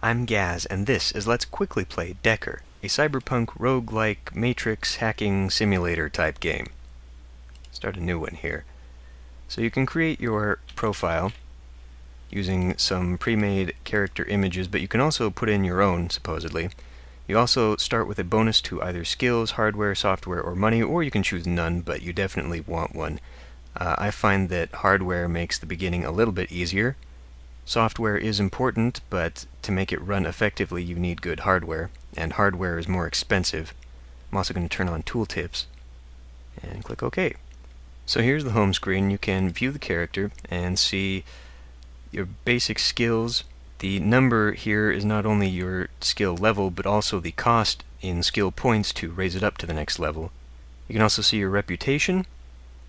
I'm Gaz, and this is Let's Quickly Play Decker, a cyberpunk roguelike matrix hacking simulator type game. Start a new one here. So you can create your profile using some pre-made character images, but you can also put in your own, supposedly. You also start with a bonus to either skills, hardware, software, or money, or you can choose none, but you definitely want one. I find that hardware makes the beginning a little bit easier. Software is important, but to make it run effectively you need good hardware, and hardware is more expensive. I'm also going to turn on tooltips and click OK. So here's the home screen. You can view the character and see your basic skills. The number here is not only your skill level, but also the cost in skill points to raise it up to the next level. You can also see your reputation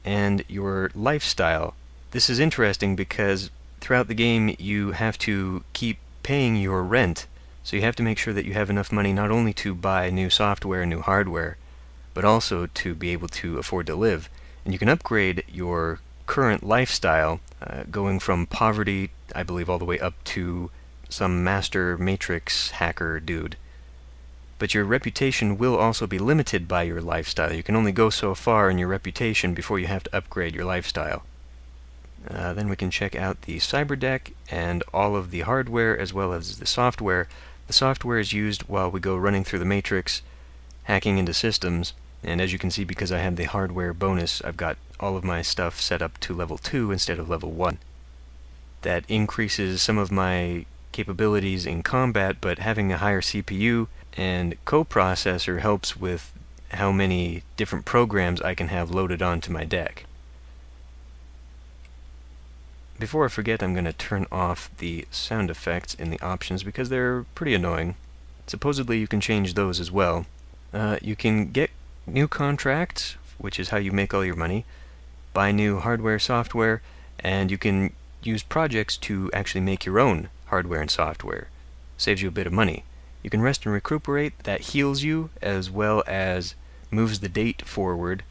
and your lifestyle. This is interesting because throughout the game you have to keep paying your rent, so you have to make sure that you have enough money not only to buy new software and new hardware, but also to be able to afford to live. And you can upgrade your current lifestyle, going from poverty, I believe, all the way up to some master matrix hacker dude. But your reputation will also be limited by your lifestyle. You can only go so far in your reputation before you have to upgrade your lifestyle. Then we can check out the cyber deck and all of the hardware as well as the software. The software is used while we go running through the matrix, hacking into systems, and as you can see, because I have the hardware bonus, I've got all of my stuff set up to level 2 instead of level 1. That increases some of my capabilities in combat, but having a higher CPU and coprocessor helps with how many different programs I can have loaded onto my deck. Before I forget, I'm going to turn off the sound effects in the options because they're pretty annoying. Supposedly you can change those as well. You can get new contracts, which is how you make all your money, buy new hardware, software, and you can use projects to actually make your own hardware and software. Saves you a bit of money. You can rest and recuperate. That heals you as well as moves the date forward.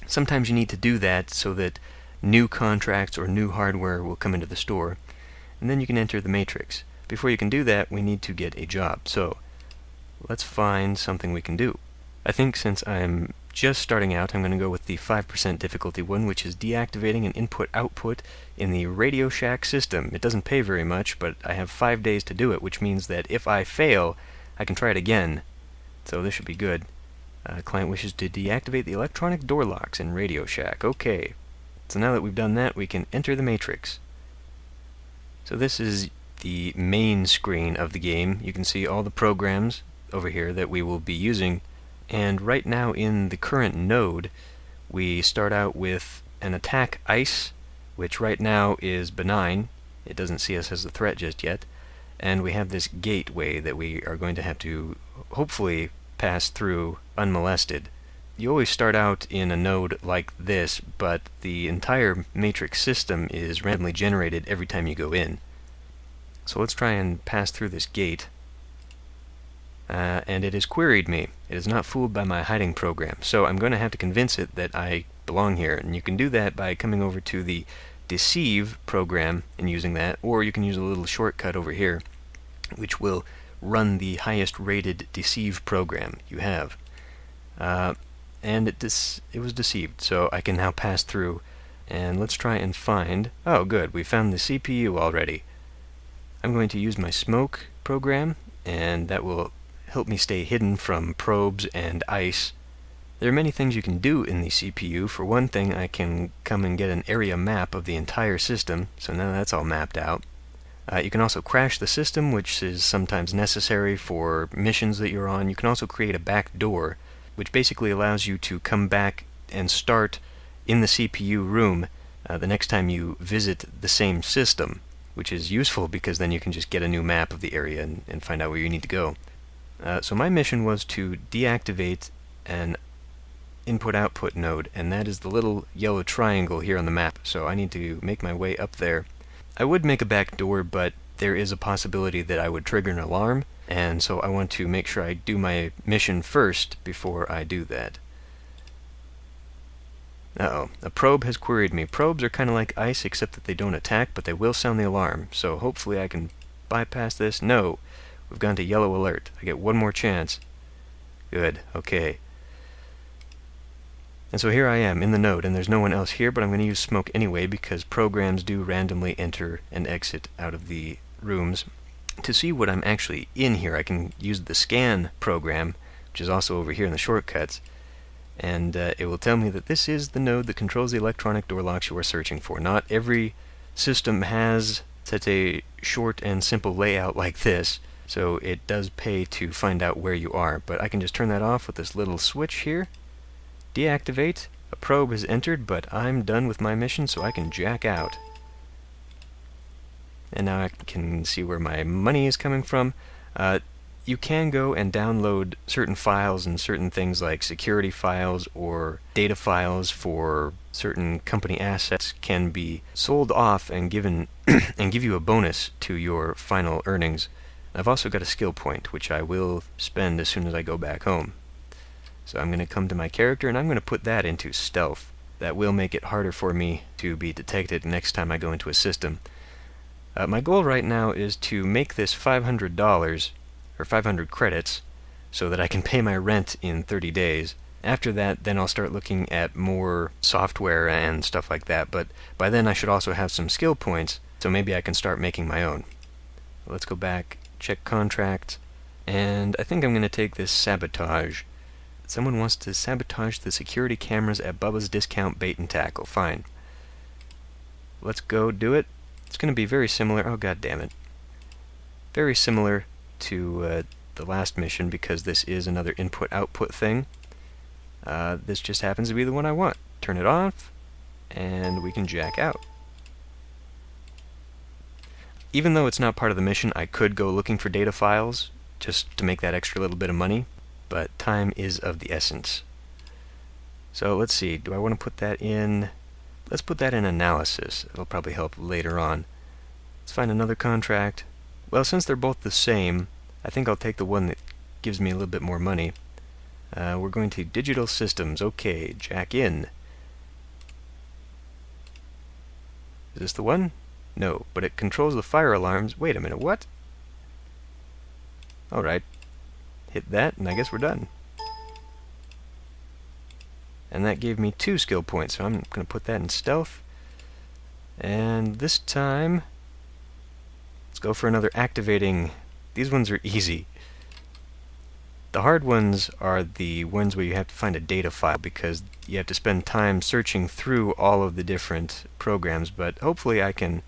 Sometimes you need to do that so that new contracts or new hardware will come into the store, and then you can enter the matrix. Before you can do that, we need to get a job. So let's find something we can do. I think since I'm just starting out, I'm going to go with the 5% difficulty one, which is deactivating an input-output in the Radio Shack system. It doesn't pay very much, but I have 5 days to do it, which means that if I fail, I can try it again. So this should be good. Client wishes to deactivate the electronic door locks in Radio Shack. Okay. So now that we've done that, we can enter the matrix. So this is the main screen of the game. You can see all the programs over here that we will be using. And right now in the current node, we start out with an attack ice, which right now is benign. It doesn't see us as a threat just yet. And we have this gateway that we are going to have to hopefully pass through unmolested. You always start out in a node like this, but the entire matrix system is randomly generated every time you go in. So let's try and pass through this gate. And it has queried me. It is not fooled by my hiding program. So I'm going to have to convince it that I belong here. And you can do that by coming over to the Deceive program and using that, or you can use a little shortcut over here, which will run the highest rated Deceive program you have. And it was deceived, so I can now pass through. And let's try and find... Oh, good, we found the CPU already. I'm going to use my smoke program, and that will help me stay hidden from probes and ice. There are many things you can do in the CPU. For one thing, I can come and get an area map of the entire system, so now that's all mapped out. You can also crash the system, which is sometimes necessary for missions that you're on. You can also create a back door, which basically allows you to come back and start in the CPU room the next time you visit the same system, which is useful because then you can just get a new map of the area and find out where you need to go. So my mission was to deactivate an input-output node, and that is the little yellow triangle here on the map, so I need to make my way up there. I would make a back door, but there is a possibility that I would trigger an alarm, and so I want to make sure I do my mission first before I do that. Uh-oh, a probe has queried me. Probes are kind of like ice, except that they don't attack, but they will sound the alarm, so hopefully I can bypass this. No, We've gone to yellow alert. I get one more chance. Good, okay. And so here I am in the node, and there's no one else here, but I'm going to use smoke anyway because programs do randomly enter and exit out of the rooms. To see what I'm actually in here, I can use the scan program, which is also over here in the shortcuts, and it will tell me that this is the node that controls the electronic door locks you are searching for. Not every system has such a short and simple layout like this, so it does pay to find out where you are. But I can just turn that off with this little switch here. Deactivate. A probe has entered, but I'm done with my mission, so I can jack out. And now I can see where my money is coming from. You can go and download certain files, and certain things like security files or data files for certain company assets can be sold off and given and give you a bonus to your final earnings. I've also got a skill point, which I will spend as soon as I go back home. So I'm going to come to my character, and I'm going to put that into stealth. That will make it harder for me to be detected next time I go into a system. My goal right now is to make this $500, or 500 credits, so that I can pay my rent in 30 days. After that, then I'll start looking at more software and stuff like that, but by then I should also have some skill points, so maybe I can start making my own. Let's go back, check contract, and I think I'm going to take this sabotage. Someone wants to sabotage the security cameras at Bubba's Discount Bait and Tackle. Fine. Let's go do it. It's going to be very similar. Oh, god damn it. Very similar to the last mission, because this is another input-output thing. This just happens to be the one I want. Turn it off, and we can jack out. Even though it's not part of the mission, I could go looking for data files just to make that extra little bit of money, but time is of the essence. So let's see, do I want to put that in? Let's put that in analysis. It'll probably help later on. Let's find another contract. Well, since they're both the same, I think I'll take the one that gives me a little bit more money. We're going to digital systems. Okay, jack in. Is this the one? No, but it controls the fire alarms. Wait a minute, what? Alright. Hit that, and I guess we're done. And that gave me 2 skill points, so I'm going to put that in stealth. And this time, let's go for another activating. These ones are easy. The hard ones are the ones where you have to find a data file, because you have to spend time searching through all of the different programs, but hopefully I can.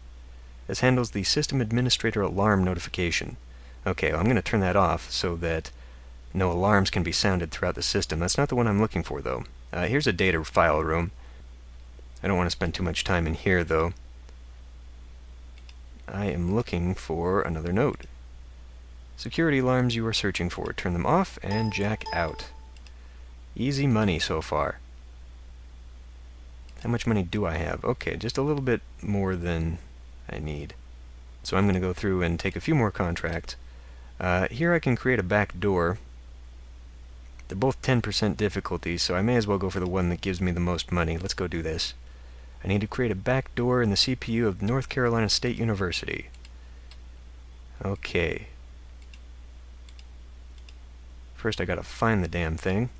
This handles the system administrator alarm notification. Okay, well, I'm going to turn that off so that no alarms can be sounded throughout the system. That's not the one I'm looking for, though. Here's a data file room. I don't want to spend too much time in here, though. I am looking for another node. Security alarms you are searching for. Turn them off and jack out. Easy money so far. How much money do I have? Okay, just a little bit more than I need. So I'm going to go through and take a few more contracts. Here I can create a back door. They're both 10% difficulty, so I may as well go for the one that gives me the most money. Let's go do this. I need to create a back door in the CPU of North Carolina State University. Okay. First I gotta find the damn thing.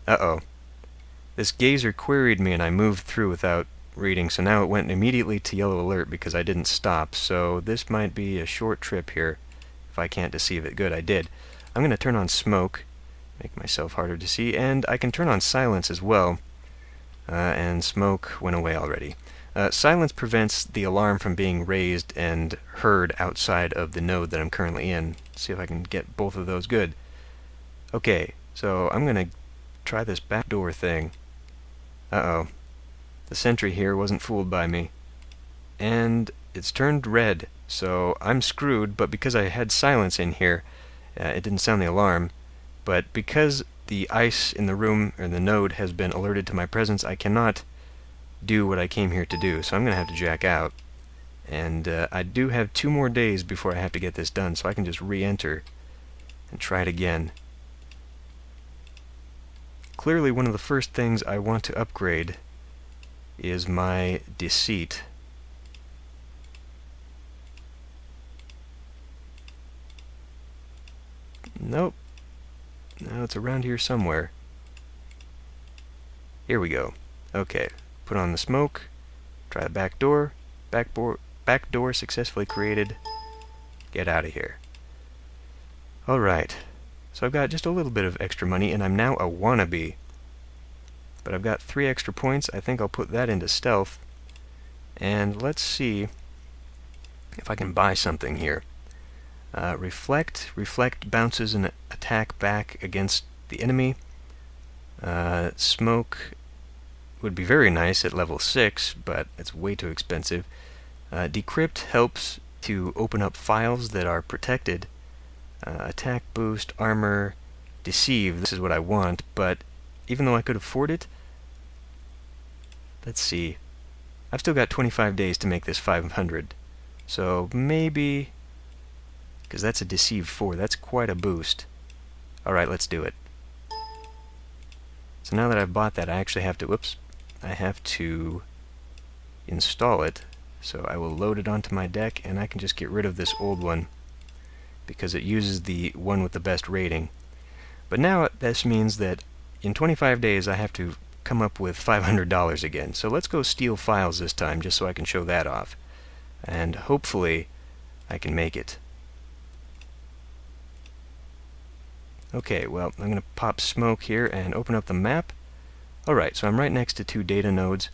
Uh-oh. This gazer queried me and I moved through without reading, so now it went immediately to yellow alert because I didn't stop, so this might be a short trip here. If I can't deceive it. Good, I did. I'm going to turn on smoke, make myself harder to see, and I can turn on silence as well. And smoke went away already. Silence prevents the alarm from being raised and heard outside of the node that I'm currently in. Let's see if I can get both of those good. Okay, so I'm going to try this back door thing. Uh-oh. The sentry here wasn't fooled by me. And it's turned red, so I'm screwed, but because I had silence in here, it didn't sound the alarm. But because the ice in the room, or the node, has been alerted to my presence, I cannot do what I came here to do, so I'm going to have to jack out. And I do have 2 more days before I have to get this done, so I can just re-enter and try it again. Clearly one of the first things I want to upgrade is my deceit. Nope. No, it's around here somewhere. Here we go. Okay. Put on the smoke. Try the back door. Back door successfully created. Get out of here. Alright. So I've got just a little bit of extra money, and I'm now a wannabe. But I've got 3 extra points. I think I'll put that into stealth. And let's see if I can buy something here. Reflect. Reflect bounces an attack back against the enemy. Smoke would be very nice at level 6, but it's way too expensive. Decrypt helps to open up files that are protected. Attack boost, armor, deceive. This is what I want, but even though I could afford it, let's see. I've still got 25 days to make this 500. So maybe, because that's a deceive 4, that's quite a boost. Alright, let's do it. So now that I've bought that, I actually have to, I have to install it. So I will load it onto my deck, and I can just get rid of this old one, because it uses the one with the best rating. But now this means that in 25 days I have to come up with $500 again. So let's go steal files this time, just so I can show that off. And hopefully I can make it. Okay, well, I'm going to pop smoke here and open up the map. Alright, so I'm right next to 2 data nodes.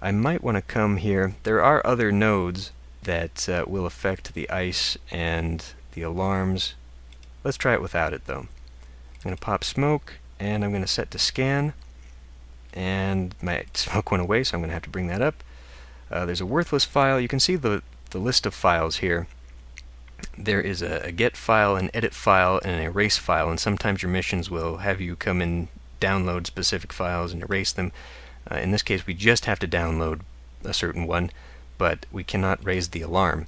I might want to come here. There are other nodes that will affect the ice and the alarms. Let's try it without it, though. I'm going to pop smoke, and I'm going to set to scan. And my smoke went away, so I'm going to have to bring that up. There's a worthless file. You can see the list of files here. There is a get file, an edit file, and an erase file, and sometimes your missions will have you come and download specific files and erase them. In this case, we just have to download a certain one, but we cannot raise the alarm.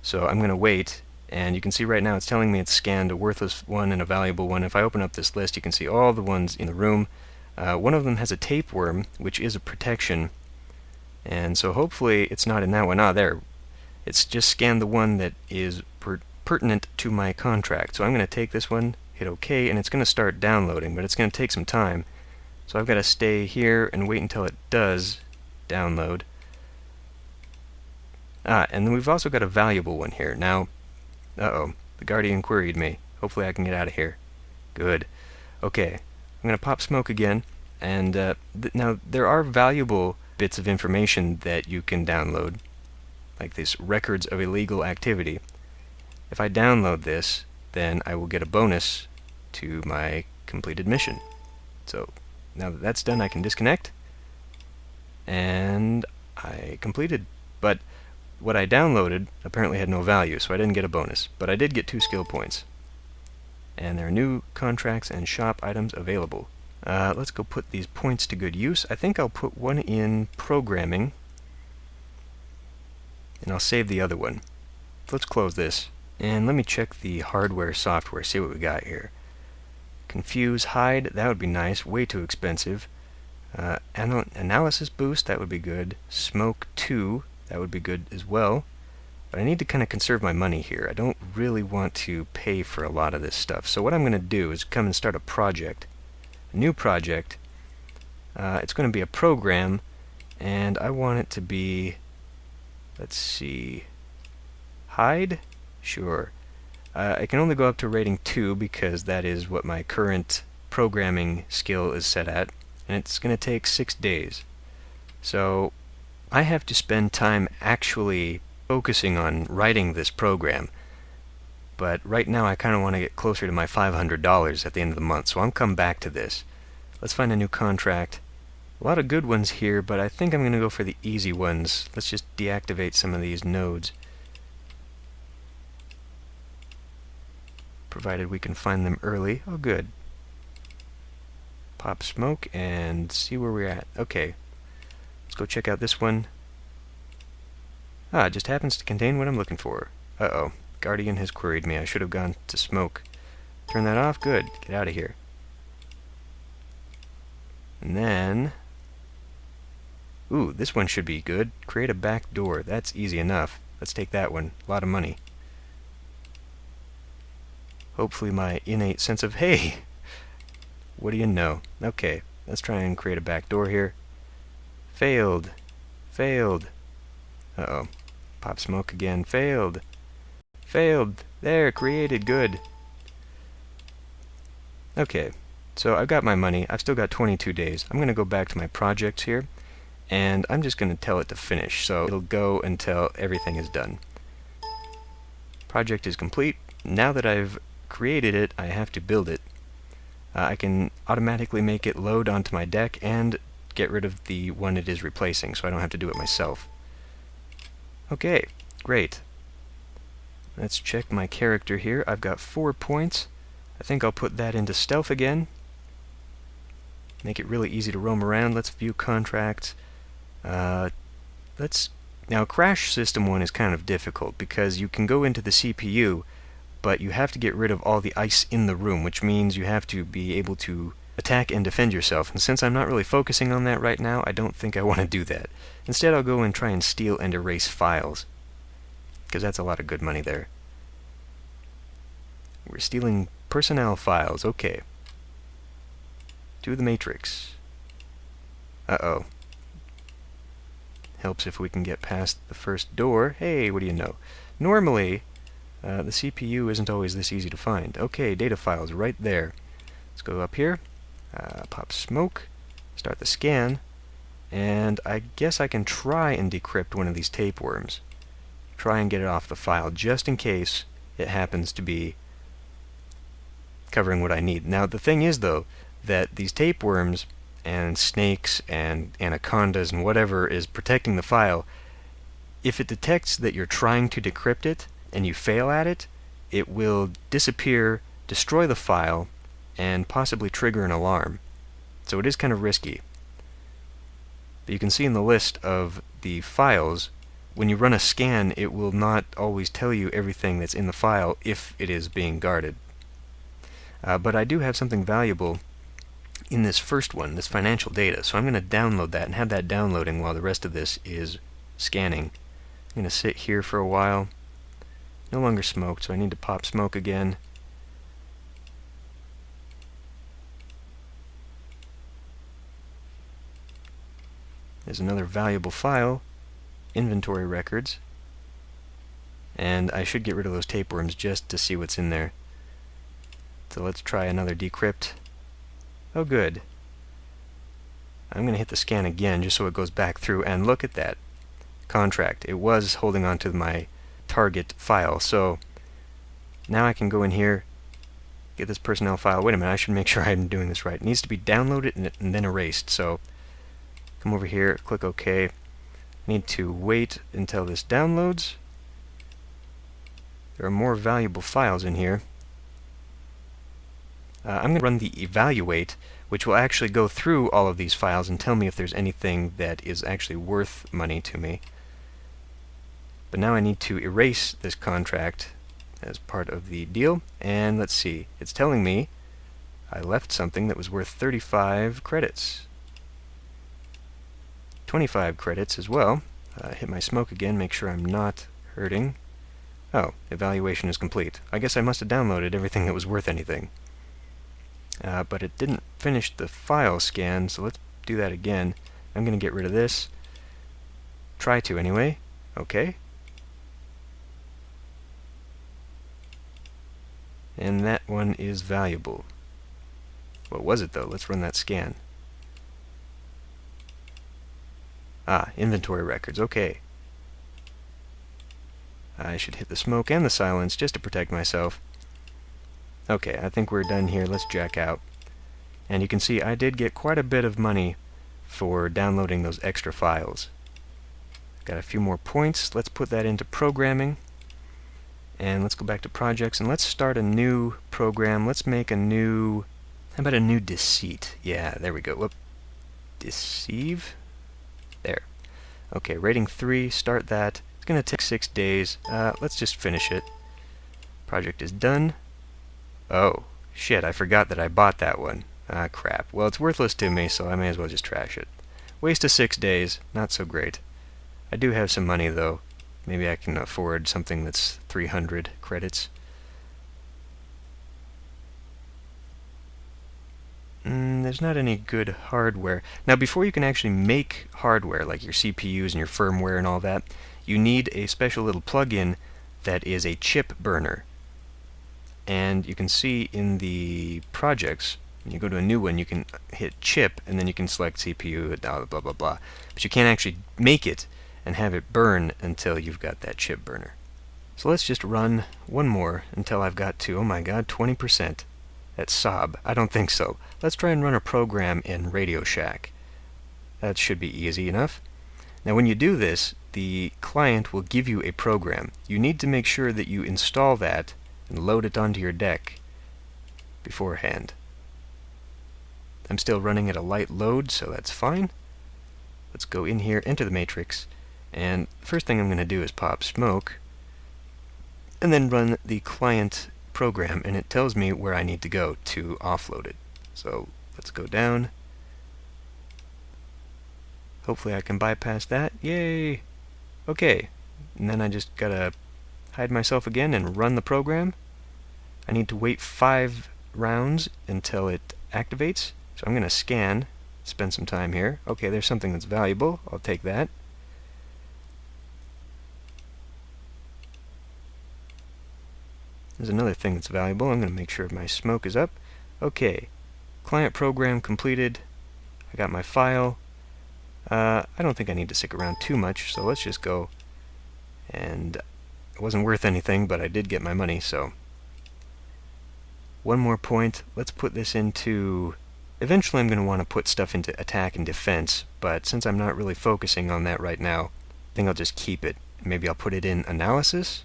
So I'm going to wait, and you can see right now it's telling me it's scanned a worthless one and a valuable one. If I open up this list, you can see all the ones in the room. One of them has a tapeworm, which is a protection, and so hopefully it's not in that one. Ah, there. It's just scanned the one that is pertinent to my contract. So I'm going to take this one, hit OK, and it's going to start downloading, but it's going to take some time. So I've got to stay here and wait until it does download. And then we've also got a valuable one here. Now, uh-oh, the Guardian queried me. Hopefully I can get out of here. Good. Okay, I'm going to pop smoke again. And now there are valuable bits of information that you can download, like these records of illegal activity. If I download this, then I will get a bonus to my completed mission. So now that that's done, I can disconnect, and I completed. But what I downloaded apparently had no value, so I didn't get a bonus. But I did get 2 skill points. And there are new contracts and shop items available. Let's go put these points to good use. I think I'll put one in programming, and I'll save the other one. Let's close this, and let me check the hardware software, see what we got here. Confuse, hide, that would be nice, way too expensive. Analysis boost, that would be good. Smoke 2, that would be good as well. But I need to kind of conserve my money here. I don't really want to pay for a lot of this stuff. So what I'm going to do is come and start a project. A new project. It's going to be a program, and I want it to be, let's see, hide? Sure. I can only go up to rating 2 because that is what my current programming skill is set at, and it's going to take 6 days. So I have to spend time actually focusing on writing this program. But right now I kind of want to get closer to my $500 at the end of the month, so I'm come back to this. Let's find a new contract. A lot of good ones here, but I think I'm going to go for the easy ones. Let's just deactivate some of these nodes, provided we can find them early. Oh, good. Pop smoke and see where we're at. Okay, let's go check out this one. Ah, it just happens to contain what I'm looking for. Uh-oh. Guardian has queried me. I should have gone to smoke. Turn that off? Good. Get out of here. And then, ooh, this one should be good. Create a back door. That's easy enough. Let's take that one. A lot of money. hopefully my innate sense of, hey, what do you know? Okay, let's try and create a back door here. Failed. Failed. Uh-oh. Pop smoke again. Failed. Failed. There, created. Good. Okay, so I've got my money. I've still got 22 days. I'm going to go back to my projects here, and I'm just going to tell it to finish. So it'll go until everything is done. Project is complete. Now that I've created it, I have to build it. I can automatically make it load onto my deck and get rid of the one it is replacing, so I don't have to do it myself. Okay, great. Let's check my character here. I've got 4 points. I think I'll put that into stealth again. Make it really easy to roam around. Let's view contracts. Now Crash System 1 is kind of difficult because you can go into the CPU, but you have to get rid of all the ice in the room, which means you have to be able to attack and defend yourself. And since I'm not really focusing on that right now, I don't think I want to do that. Instead, I'll go and try and steal and erase files, because that's a lot of good money there. We're stealing personnel files. Okay. To the Matrix. Uh-oh. Helps if we can get past the first door. Hey, what do you know? Normally, the CPU isn't always this easy to find. Okay, data files right there. Let's go up here. Pop smoke. Start the scan. And I guess I can try and decrypt one of these tapeworms. Try and get it off the file, just in case it happens to be covering what I need. Now, the thing is, though, that these tapeworms and snakes and anacondas and whatever is protecting the file, if it detects that you're trying to decrypt it and you fail at it, it will disappear, destroy the file, and possibly trigger an alarm. So it is kind of risky. But you can see in the list of the files, when you run a scan, it will not always tell you everything that's in the file if it is being guarded. But I do have something valuable in this first one, this financial data, so I'm going to download that and have that downloading while the rest of this is scanning. I'm going to sit here for a while. No longer smoked, so I need to pop smoke again. There's another valuable file, inventory records, and I should get rid of those tapeworms just to see what's in there. So let's try another decrypt. Oh, good. I'm going to hit the scan again just so it goes back through, and look at that. Contract. It was holding on to my target file, so now I can go in here, get this personnel file. Wait a minute, I should make sure I'm doing this right. It needs to be downloaded and then erased, so come over here, click OK. I need to wait until this downloads. There are more valuable files in here. I'm going to run the evaluate, which will actually go through all of these files and tell me if there's anything that is actually worth money to me. But now I need to erase this contract as part of the deal, and let's see, it's telling me I left something that was worth 35 credits. 25 credits as well. Hit my smoke again, make sure I'm not hurting. Oh, evaluation is complete. I guess I must have downloaded everything that was worth anything. But it didn't finish the file scan, so let's do that again. I'm going to get rid of this. Try to anyway. Okay. And that one is valuable. What was it, though? Let's run that scan. Ah, inventory records. Okay. I should hit the smoke and the silence just to protect myself. Okay, I think we're done here. Let's jack out. And you can see I did get quite a bit of money for downloading those extra files. Got a few more points. Let's put that into programming. And let's go back to projects and let's start a new program. Let's make a new... How about a new deceit? Yeah, there we go. Whoop. Deceive? There. Okay, rating 3. Start that. It's going to take 6 days. Let's just finish it. Project is done. Oh, shit, I forgot that I bought that one. Ah, crap. Well, it's worthless to me, so I may as well just trash it. Waste of 6 days. Not so great. I do have some money, though. Maybe I can afford something that's 300 credits. There's not any good hardware. Now, before you can actually make hardware, like your CPUs and your firmware and all that, you need a special little plug-in that is a chip burner. And you can see in the projects, when you go to a new one, you can hit chip, and then you can select CPU, blah, blah, blah, blah. But you can't actually make it and have it burn until you've got that chip burner. So let's just run one more until I've got to, oh my god, 20%. That's sob. I don't think so. Let's try and run a program in Radio Shack. That should be easy enough. Now when you do this, the client will give you a program. You need to make sure that you install that and load it onto your deck beforehand. I'm still running at a light load, so that's fine. Let's go in here, enter the matrix, and the first thing I'm going to do is pop smoke, and then run the client program, and it tells me where I need to go to offload it. So let's go down. Hopefully I can bypass that. Yay! Okay, and then I just gotta hide myself again and run the program. I need to wait 5 rounds until it activates, so I'm gonna scan, spend some time here. Okay, there's something that's valuable. I'll take that. There's another thing that's valuable. I'm going to make sure my smoke is up. Okay, client program completed. I got my file. I don't think I need to stick around too much, so let's just go. And it wasn't worth anything, but I did get my money, so. One more point. Let's put this into... Eventually I'm going to want to put stuff into attack and defense, but since I'm not really focusing on that right now, I think I'll just keep it. Maybe I'll put it in analysis.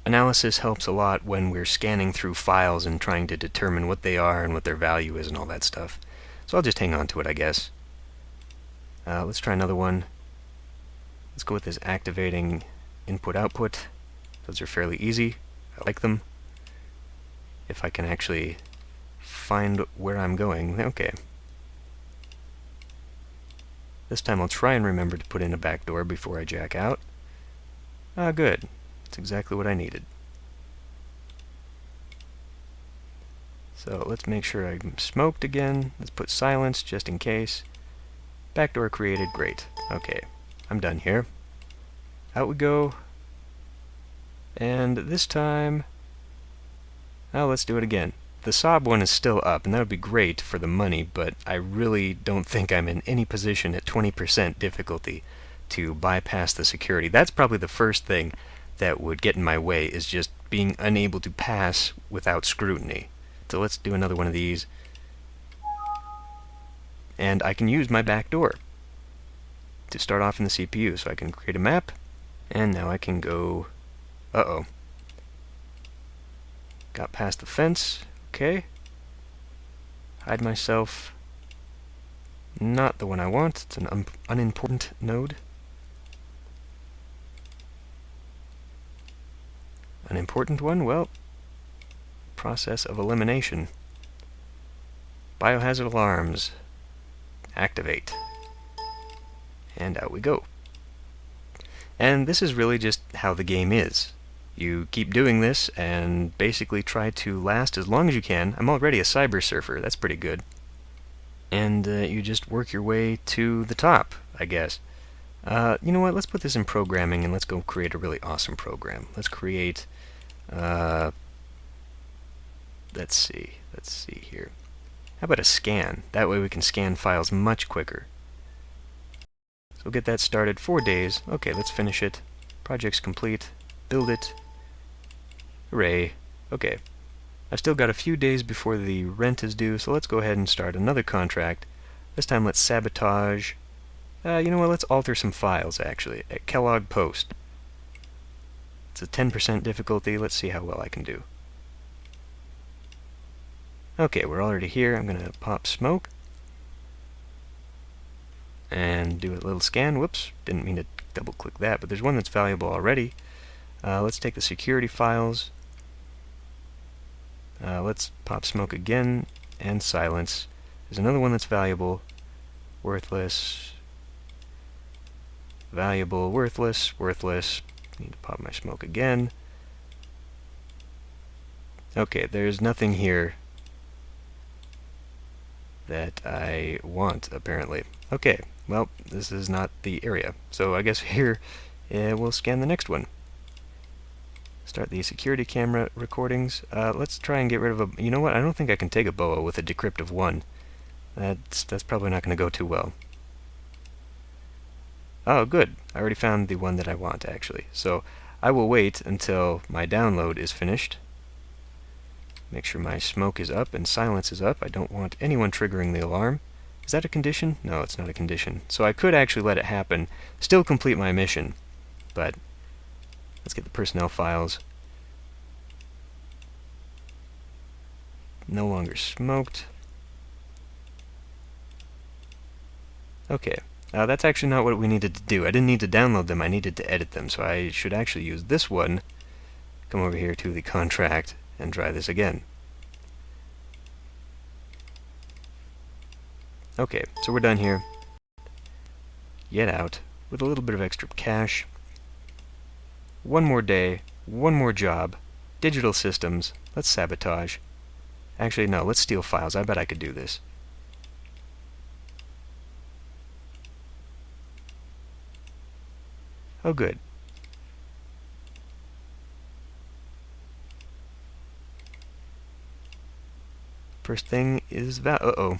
Analysis helps a lot when we're scanning through files and trying to determine what they are and what their value is and all that stuff. So I'll just hang on to it, I guess. Let's try another one. Let's go with this activating input-output. Those are fairly easy. I like them. If I can actually find where I'm going. Okay. This time I'll try and remember to put in a backdoor before I jack out. Good. That's exactly what I needed. So let's make sure I'm smoked again. Let's put silence just in case. Backdoor created. Great. Okay. I'm done here. Out we go. And this time... Now let's do it again. The Sob one is still up, and that would be great for the money, but I really don't think I'm in any position at 20% difficulty to bypass the security. That's probably the first thing that would get in my way, is just being unable to pass without scrutiny. So let's do another one of these. And I can use my backdoor to start off in the CPU, so I can create a map, and now I can go... Uh-oh. Got past the fence. Okay. Hide myself. Not the one I want. It's an unimportant node. An important one? Well, process of elimination. Biohazard alarms. Activate. And out we go. And this is really just how the game is. You keep doing this and basically try to last as long as you can. I'm already a cyber surfer. That's pretty good. And you just work your way to the top, I guess. You know what? Let's put this in programming and let's go create a really awesome program. Let's create... let's see here. How about a scan? That way we can scan files much quicker. So we'll get that started. 4 days. Okay, let's finish it. Project's complete. Build it. Hooray. Okay. I've still got a few days before the rent is due, so let's go ahead and start another contract. This time let's sabotage. You know what? Let's alter some files, actually, at Kellogg Post. It's a 10% difficulty. Let's see how well I can do. Okay, we're already here. I'm going to pop smoke. And do a little scan. Whoops, didn't mean to double-click that, but there's one that's valuable already. Let's take the security files. Let's pop smoke again, and silence. There's another one that's valuable. Worthless. Valuable, worthless, worthless. Need to pop my smoke again. Okay, there's nothing here. that I want, apparently. Okay, well, this is not the area. So I guess here we'll scan the next one. Start the security camera recordings. Let's try and get rid of a... You know what? I don't think I can take a boa with a decrypt of 1. That's probably not going to go too well. Oh, good. I already found the one that I want, actually. So I will wait until my download is finished. Make sure my smoke is up and silence is up. I don't want anyone triggering the alarm. Is that a condition? No, it's not a condition. So I could actually let it happen, still complete my mission. But let's get the personnel files. No longer smoked. Okay. That's actually not what we needed to do. I didn't need to download them, I needed to edit them. So I should actually use this one, come over here to the contract, and try this again. Okay, so we're done here. Get out with a little bit of extra cash. One more day, one more job. Digital systems. Let's sabotage. Actually, no, let's steal files. I bet I could do this. Oh, good. First thing is uh-oh.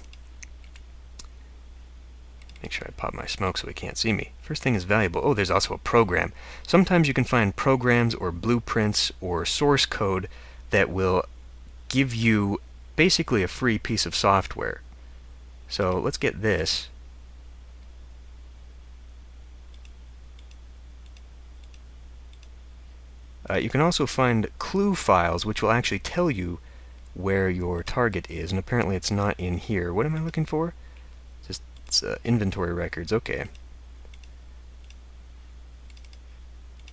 Make sure I pop my smoke so he can't see me. First thing is valuable. Oh, there's also a program. Sometimes you can find programs or blueprints or source code that will give you basically a free piece of software. So let's get this. You can also find clue files which will actually tell you where your target is, and apparently it's not in here. What am I looking for? Just inventory records. Okay.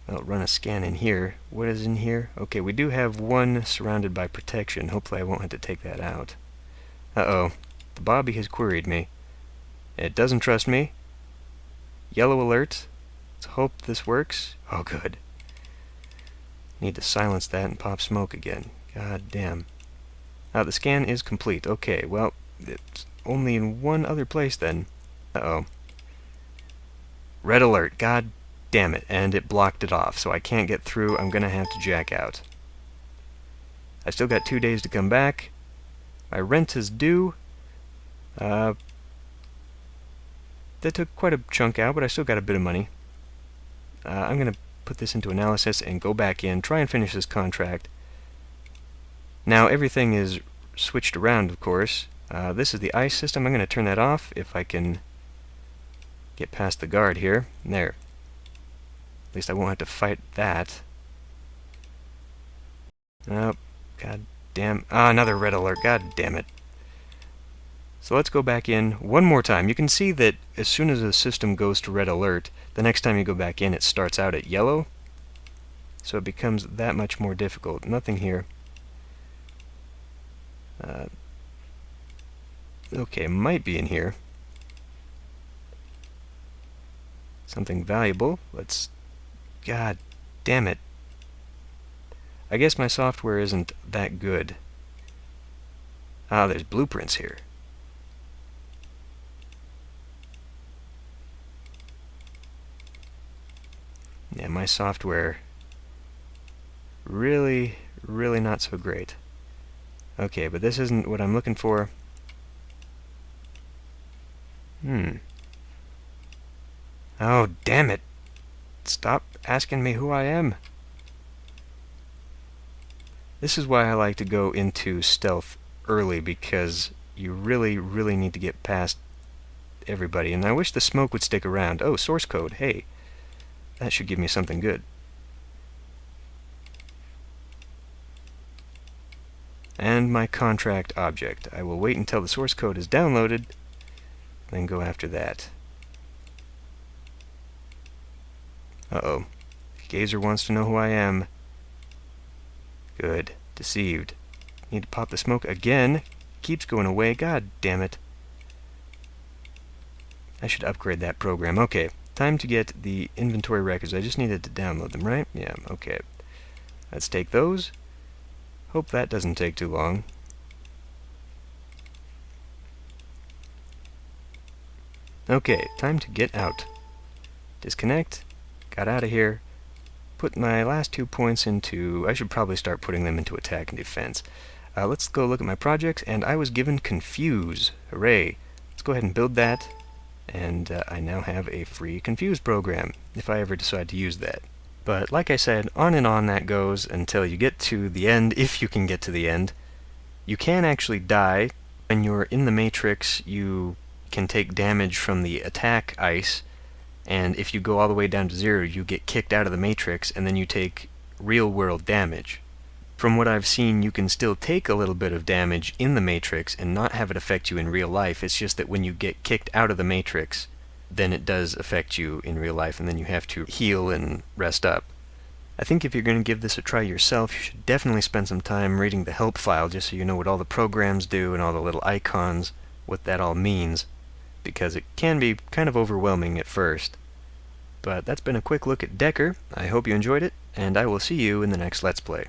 I'll run a scan in here. What is in here? Okay, we do have one surrounded by protection. Hopefully I won't have to take that out. Uh-oh. The Bobby has queried me. It doesn't trust me. Yellow alert. Let's hope this works. Oh, good. Need to silence that and pop smoke again. God damn. The scan is complete. Okay, well, it's only in one other place then. Uh-oh. Red alert. God damn it. And it blocked it off, so I can't get through. I'm gonna have to jack out. I still got 2 days to come back. My rent is due. That took quite a chunk out, but I still got a bit of money. I'm gonna put this into analysis and go back in, try and finish this contract. Now everything is switched around, of course. This is the ice system. I'm going to turn that off if I can get past the guard here. There. At least I won't have to fight that. Oh, god damn. Another red alert. God damn it. So let's go back in one more time. You can see that as soon as the system goes to red alert, the next time you go back in it starts out at yellow. So it becomes that much more difficult. Nothing here. Okay, might be in here. Something valuable. Let's... God damn it. I guess my software isn't that good. There's blueprints here. Yeah, my software really not so great. Okay, but this isn't what I'm looking for. Oh, damn it. Stop asking me who I am. This is why I like to go into stealth early, because you really need to get past everybody. And I wish the smoke would stick around. Oh, source code. Hey. That should give me something good. And my contract object. I will wait until the source code is downloaded, then go after that. Uh-oh. Gazer wants to know who I am. Good. Deceived. Need to pop the smoke again. Keeps going away. God damn it. I should upgrade that program. Okay. Time to get the inventory records. I just needed to download them, right? Yeah, okay. Let's take those. Hope that doesn't take too long. Okay, time to get out. Disconnect, got out of here, put my last 2 points into... I should probably start putting them into attack and defense. Let's go look at my projects, and I was given Confuse. Hooray! Let's go ahead and build that, and I now have a free Confuse program, if I ever decide to use that. But like I said, on and on that goes until you get to the end, if you can get to the end. You can actually die. When you're in the Matrix, you can take damage from the attack ice, and if you go all the way down to 0, you get kicked out of the Matrix, and then you take real-world damage. From what I've seen, you can still take a little bit of damage in the Matrix and not have it affect you in real life. It's just that when you get kicked out of the Matrix, then it does affect you in real life, and then you have to heal and rest up. I think if you're going to give this a try yourself, you should definitely spend some time reading the help file just so you know what all the programs do and all the little icons, what that all means, because it can be kind of overwhelming at first. But that's been a quick look at Decker. I hope you enjoyed it, and I will see you in the next Let's Play.